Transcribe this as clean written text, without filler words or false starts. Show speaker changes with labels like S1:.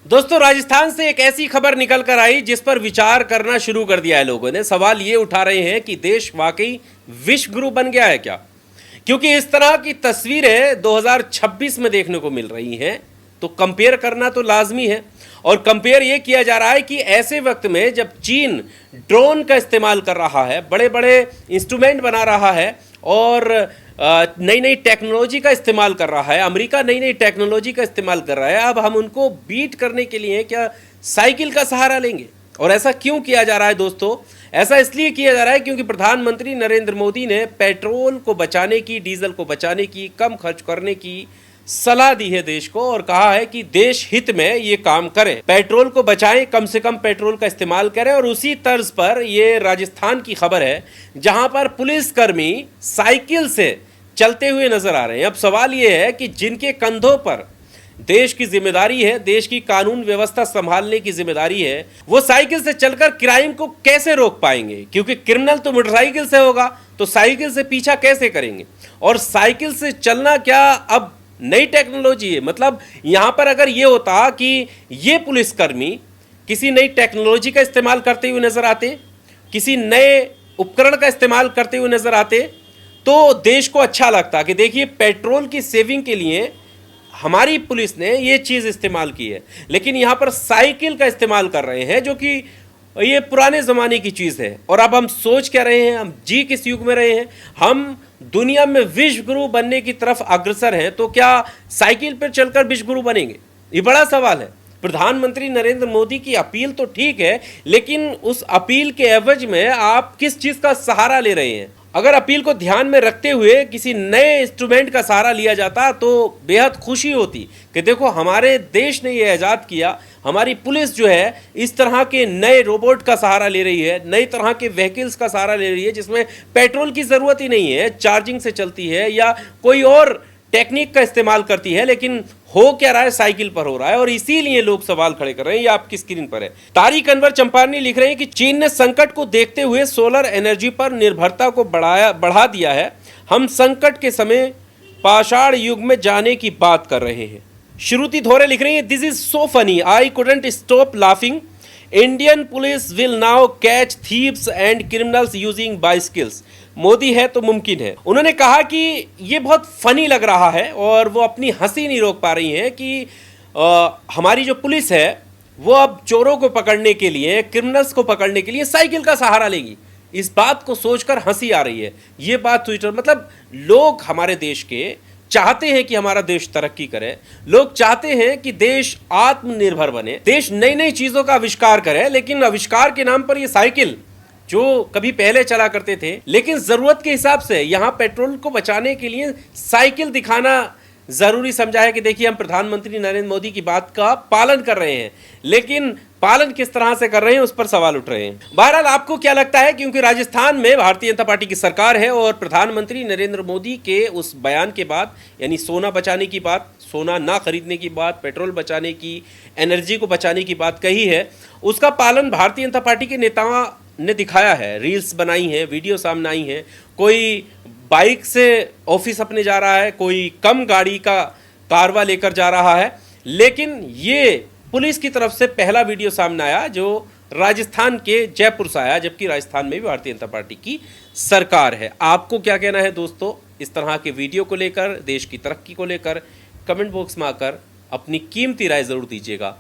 S1: दोस्तों, राजस्थान से एक ऐसी खबर निकल कर आई जिस पर विचार करना शुरू कर दिया है लोगों ने। सवाल ये उठा रहे हैं कि देश वाकई विश्व गुरु बन गया है क्या? क्योंकि इस तरह की तस्वीरें 2026 में देखने को मिल रही हैं, तो कंपेयर करना तो लाजमी है। और कंपेयर ये किया जा रहा है कि ऐसे वक्त में जब चीन ड्रोन का इस्तेमाल कर रहा है, बड़े बड़े इंस्ट्रूमेंट बना रहा है और नई नई टेक्नोलॉजी का इस्तेमाल कर रहा है, अमेरिका नई नई टेक्नोलॉजी का इस्तेमाल कर रहा है, अब हम उनको बीट करने के लिए क्या साइकिल का सहारा लेंगे? और ऐसा क्यों किया जा रहा है दोस्तों? ऐसा इसलिए किया जा रहा है क्योंकि प्रधानमंत्री नरेंद्र मोदी ने पेट्रोल को बचाने की, डीजल को बचाने की, कम खर्च करने की सलाह दी है देश को और कहा है कि देश हित में ये काम करें, पेट्रोल को बचाएं, कम से कम पेट्रोल का इस्तेमाल करें। और उसी तर्ज पर ये राजस्थान की खबर है जहां पर पुलिसकर्मी साइकिल से चलते हुए नजर आ रहे हैं। अब सवाल ये है कि जिनके कंधों पर देश की जिम्मेदारी है, देश की कानून व्यवस्था संभालने की जिम्मेदारी है, वो साइकिल से चलकर क्राइम को कैसे रोक पाएंगे? क्योंकि क्रिमिनल तो मोटरसाइकिल से होगा, तो साइकिल से पीछा कैसे करेंगे? और साइकिल से चलना क्या अब नई टेक्नोलॉजी है? मतलब यहां पर अगर ये होता कि ये पुलिसकर्मी किसी नई टेक्नोलॉजी का इस्तेमाल करते हुए नजर आते, किसी नए उपकरण का इस्तेमाल करते हुए नजर आते, तो देश को अच्छा लगता कि देखिए पेट्रोल की सेविंग के लिए हमारी पुलिस ने ये चीज़ इस्तेमाल की है। लेकिन यहाँ पर साइकिल का इस्तेमाल कर रहे हैं जो कि ये पुराने ज़माने की चीज़ है। और अब हम सोच क्या रहे हैं, हम जी किस युग में रहे हैं? हम दुनिया में विश्व गुरु बनने की तरफ अग्रसर हैं, तो क्या साइकिल पर चलकर विश्व गुरु बनेंगे? ये बड़ा सवाल है। प्रधानमंत्री नरेंद्र मोदी की अपील तो ठीक है, लेकिन उस अपील के एवज में आप किस चीज़ का सहारा ले रहे हैं? अगर अपील को ध्यान में रखते हुए किसी नए इंस्ट्रूमेंट का सहारा लिया जाता तो बेहद खुशी होती कि देखो हमारे देश ने ये आज़ाद किया, हमारी पुलिस जो है इस तरह के नए रोबोट का सहारा ले रही है, नई तरह के व्हीकल्स का सहारा ले रही है जिसमें पेट्रोल की ज़रूरत ही नहीं है, चार्जिंग से चलती है या कोई और टेक्निक का इस्तेमाल करती है। लेकिन हो क्या रहा है? साइकिल पर हो रहा है। और इसीलिए लोग सवाल खड़े कर रहे हैं। ये आपकी स्क्रीन पर है। तारिक अनवर चंपारनी लिख रहे हैं कि चीन ने संकट को देखते हुए सोलर एनर्जी पर निर्भरता को बढ़ा दिया है। हम संकट के समय पाषाण युग में जाने की बात कर रहे हैं। श्रुति धोरे लिख रही है, this is so funny, I couldn't stop laughing, Indian police will now catch thieves and criminals using bicycles, Modi है तो मुमकिन है। उन्होंने कहा कि ये बहुत फनी लग रहा है और वो अपनी हंसी नहीं रोक पा रही हैं कि हमारी जो पुलिस है वो अब चोरों को पकड़ने के लिए, क्रिमिनल्स को पकड़ने के लिए साइकिल का सहारा लेगी। इस बात को सोचकर हंसी आ रही है। ये बात ट्विटर, मतलब लोग हमारे देश के चाहते हैं कि हमारा देश तरक्की करे, लोग चाहते हैं कि देश आत्मनिर्भर बने, देश नई नई चीजों का आविष्कार करे, लेकिन आविष्कार के नाम पर ये साइकिल जो कभी पहले चला करते थे, लेकिन जरूरत के हिसाब से यहां पेट्रोल को बचाने के लिए साइकिल दिखाना जरूरी समझा है कि देखिए हम प्रधानमंत्री नरेंद्र मोदी की बात का पालन कर रहे हैं। लेकिन पालन किस तरह से कर रहे हैं उस पर सवाल उठ रहे हैं। बहरहाल आपको क्या लगता है? क्योंकि राजस्थान में भारतीय जनता पार्टी की सरकार है और प्रधानमंत्री नरेंद्र मोदी के उस बयान के बाद, यानी सोना बचाने की बात, सोना ना खरीदने की बात, पेट्रोल बचाने की, एनर्जी को बचाने की बात कही है, उसका पालन भारतीय जनता पार्टी के नेताओं ने दिखाया है। रील्स बनाई हैं, वीडियो सामने आई हैं, कोई बाइक से ऑफिस अपने जा रहा है, कोई कम गाड़ी का कारवा लेकर जा रहा है। लेकिन ये पुलिस की तरफ से पहला वीडियो सामने आया जो राजस्थान के जयपुर से आया, जबकि राजस्थान में भी भारतीय जनता पार्टी की सरकार है। आपको क्या कहना है दोस्तों इस तरह के वीडियो को लेकर, देश की तरक्की को लेकर? कमेंट बॉक्स में आकर अपनी कीमती राय जरूर दीजिएगा।